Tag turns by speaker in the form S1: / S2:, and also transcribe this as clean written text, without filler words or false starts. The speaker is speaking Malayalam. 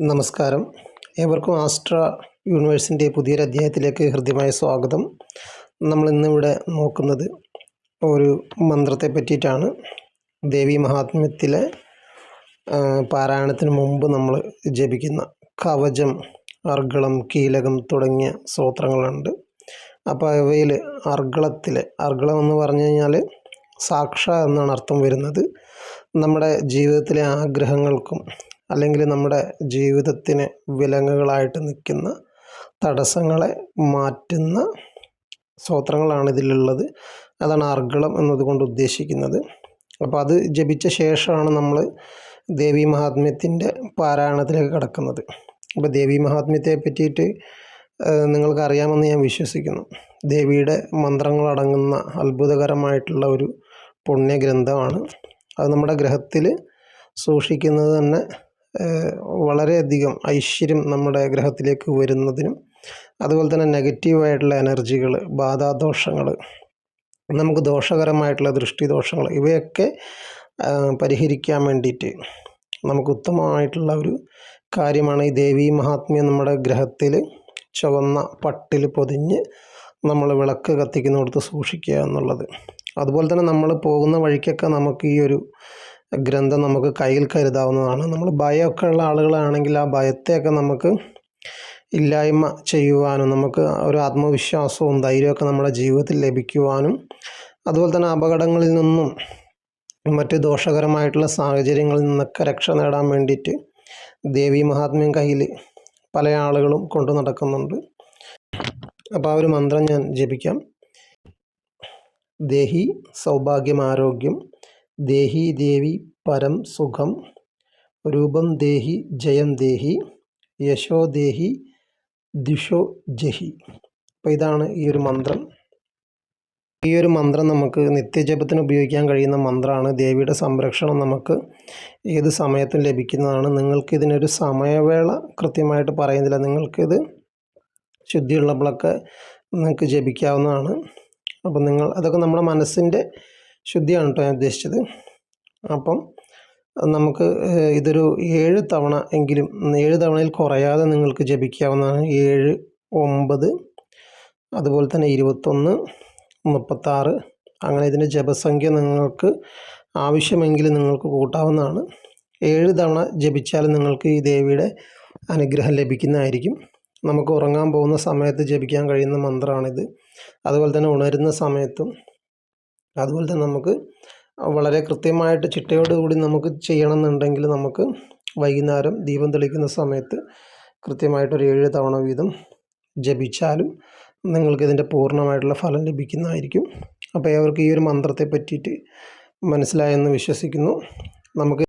S1: നമസ്കാരം. ഏവർക്കും ആസ്ട്ര യൂണിവേഴ്സിൻ്റെ പുതിയൊരു അധ്യായത്തിലേക്ക് ഹൃദ്യമായ സ്വാഗതം. നമ്മളിന്നിവിടെ നോക്കുന്നത് ഒരു മന്ത്രത്തെ പറ്റിയിട്ടാണ്. ദേവി മഹാത്മ്യത്തിലെ പാരായണത്തിന് മുമ്പ് നമ്മൾ ജപിക്കുന്ന കവചം, അർഗളം, കീലകം തുടങ്ങിയ സ്തോത്രങ്ങളുണ്ട്. അപ്പോൾ അവയിൽ അർഗളം എന്ന് പറഞ്ഞു കഴിഞ്ഞാൽ സാക്ഷ എന്നാണ് അർത്ഥം വരുന്നത്. നമ്മുടെ ജീവിതത്തിലെ ആഗ്രഹങ്ങൾക്കും അല്ലെങ്കിൽ നമ്മുടെ ജീവിതത്തിന് വിലങ്ങുകളായിട്ട് നിൽക്കുന്ന തടസ്സങ്ങളെ മാറ്റുന്ന സ്തോത്രങ്ങളാണ് ഇതിലുള്ളത്. അതാണ് അർഗളം എന്നതുകൊണ്ട് ഉദ്ദേശിക്കുന്നത്. അപ്പോൾ അത് ജപിച്ച ശേഷമാണ് നമ്മൾ ദേവി മഹാത്മ്യത്തിൻ്റെ പാരായണത്തിലേക്ക് കടക്കുന്നത്. അപ്പോൾ ദേവി മഹാത്മ്യത്തെ പറ്റിയിട്ട് നിങ്ങൾക്കറിയാമെന്ന് ഞാൻ വിശ്വസിക്കുന്നു. ദേവിയുടെ മന്ത്രങ്ങളടങ്ങുന്ന അത്ഭുതകരമായിട്ടുള്ള ഒരു പുണ്യഗ്രന്ഥമാണ്. അത് നമ്മുടെ ഗ്രഹത്തിൽ സൂക്ഷിക്കുന്നത് തന്നെ വളരെയധികം ഐശ്വര്യം നമ്മുടെ ഗ്രഹത്തിലേക്ക് വരുന്നതിനും അതുപോലെ തന്നെ നെഗറ്റീവായിട്ടുള്ള എനർജികൾ, ബാധാദോഷങ്ങൾ, നമുക്ക് ദോഷകരമായിട്ടുള്ള ദൃഷ്ടിദോഷങ്ങൾ ഇവയൊക്കെ പരിഹരിക്കാൻ വേണ്ടിയിട്ട് നമുക്ക് ഉത്തമമായിട്ടുള്ള ഒരു കാര്യമാണ് ഈ ദേവി മഹാത്മ്യം നമ്മുടെ ഗ്രഹത്തിൽ ചുവന്ന പട്ടിൽ പൊതിഞ്ഞ് നമ്മൾ വിളക്ക് കത്തിക്കുന്നിടത്ത് സൂക്ഷിക്കുക എന്നുള്ളത്. അതുപോലെ തന്നെ നമ്മൾ പോകുന്ന വഴിക്കൊക്കെ നമുക്ക് ഈ ഒരു ഗ്രന്ഥം നമുക്ക് കയ്യിൽ കരുതാവുന്നതാണ്. നമ്മൾ ഭയമൊക്കെ ഉള്ള ആളുകളാണെങ്കിൽ ആ ഭയത്തെയൊക്കെ നമുക്ക് ഇല്ലായ്മ ചെയ്യുവാനും നമുക്ക് ഒരു ആത്മവിശ്വാസവും ധൈര്യമൊക്കെ നമ്മുടെ ജീവിതത്തിൽ ലഭിക്കുവാനും അതുപോലെ തന്നെ അപകടങ്ങളിൽ നിന്നും മറ്റ് ദോഷകരമായിട്ടുള്ള സാഹചര്യങ്ങളിൽ നിന്നൊക്കെ രക്ഷ നേടാൻ വേണ്ടിയിട്ട് ദേവി മഹാത്മ്യം കയ്യിൽ പല ആളുകളും കൊണ്ടു നടക്കുന്നുണ്ട്. അപ്പോൾ ആ ഒരു മന്ത്രം ഞാൻ ജപിക്കാം. ദേഹി സൗഭാഗ്യം ആരോഗ്യം, ദേഹി ദേവി പരം സുഖം, രൂപം ദേഹി ജയം ദേഹി, യശോ ദേഹി ദിശോ ജഹി. അപ്പോൾ ഇതാണ് ഈ ഒരു മന്ത്രം. ഈ ഒരു മന്ത്രം നമുക്ക് നിത്യജപത്തിന് ഉപയോഗിക്കാൻ കഴിയുന്ന മന്ത്രമാണ്. ദേവിയുടെ സംരക്ഷണം നമുക്ക് ഏത് സമയത്തും ലഭിക്കുന്നതാണ്. നിങ്ങൾക്കിതിനൊരു സമയവേള കൃത്യമായിട്ട് പറയുന്നില്ല. നിങ്ങൾക്കിത് ശുദ്ധിയുള്ളപ്പോഴൊക്കെ നിങ്ങൾക്ക് ജപിക്കാവുന്നതാണ്. അപ്പം അതൊക്കെ നമ്മുടെ മനസ്സിൻ്റെ ശുദ്ധിയാണ് കേട്ടോ ഞാൻ ഉദ്ദേശിച്ചത്. അപ്പം നമുക്ക് ഇതൊരു 7 തവണ എങ്കിലും 7 തവണയിൽ കുറയാതെ നിങ്ങൾക്ക് ജപിക്കാവുന്നതാണ്. 7, 9, അതുപോലെ തന്നെ 21, 36 അങ്ങനെ ഇതിൻ്റെ ജപസംഖ്യ നിങ്ങൾക്ക് ആവശ്യമെങ്കിൽ നിങ്ങൾക്ക് കൂട്ടാവുന്നതാണ്. 7 തവണ ജപിച്ചാൽ നിങ്ങൾക്ക് ഈ ദേവിയുടെ അനുഗ്രഹം ലഭിക്കുന്നതായിരിക്കും. നമുക്ക് ഉറങ്ങാൻ പോകുന്ന സമയത്ത് ജപിക്കാൻ കഴിയുന്ന മന്ത്രമാണിത്. അതുപോലെ തന്നെ ഉണരുന്ന സമയത്തും അതുപോലെ തന്നെ നമുക്ക് വളരെ കൃത്യമായിട്ട് ചിട്ടയോടുകൂടി നമുക്ക് ചെയ്യണമെന്നുണ്ടെങ്കിൽ നമുക്ക് വൈകുന്നേരം ദീപം തെളിക്കുന്ന സമയത്ത് കൃത്യമായിട്ടൊരു 7 തവണ വീതം ജപിച്ചാലും നിങ്ങൾക്കിതിൻ്റെ പൂർണ്ണമായിട്ടുള്ള ഫലം ലഭിക്കുന്നതായിരിക്കും. അപ്പോൾ അവർക്ക് ഈ ഒരു മന്ത്രത്തെ പറ്റിയിട്ട് മനസ്സിലായെന്ന് വിശ്വസിക്കുന്നു. നമുക്ക്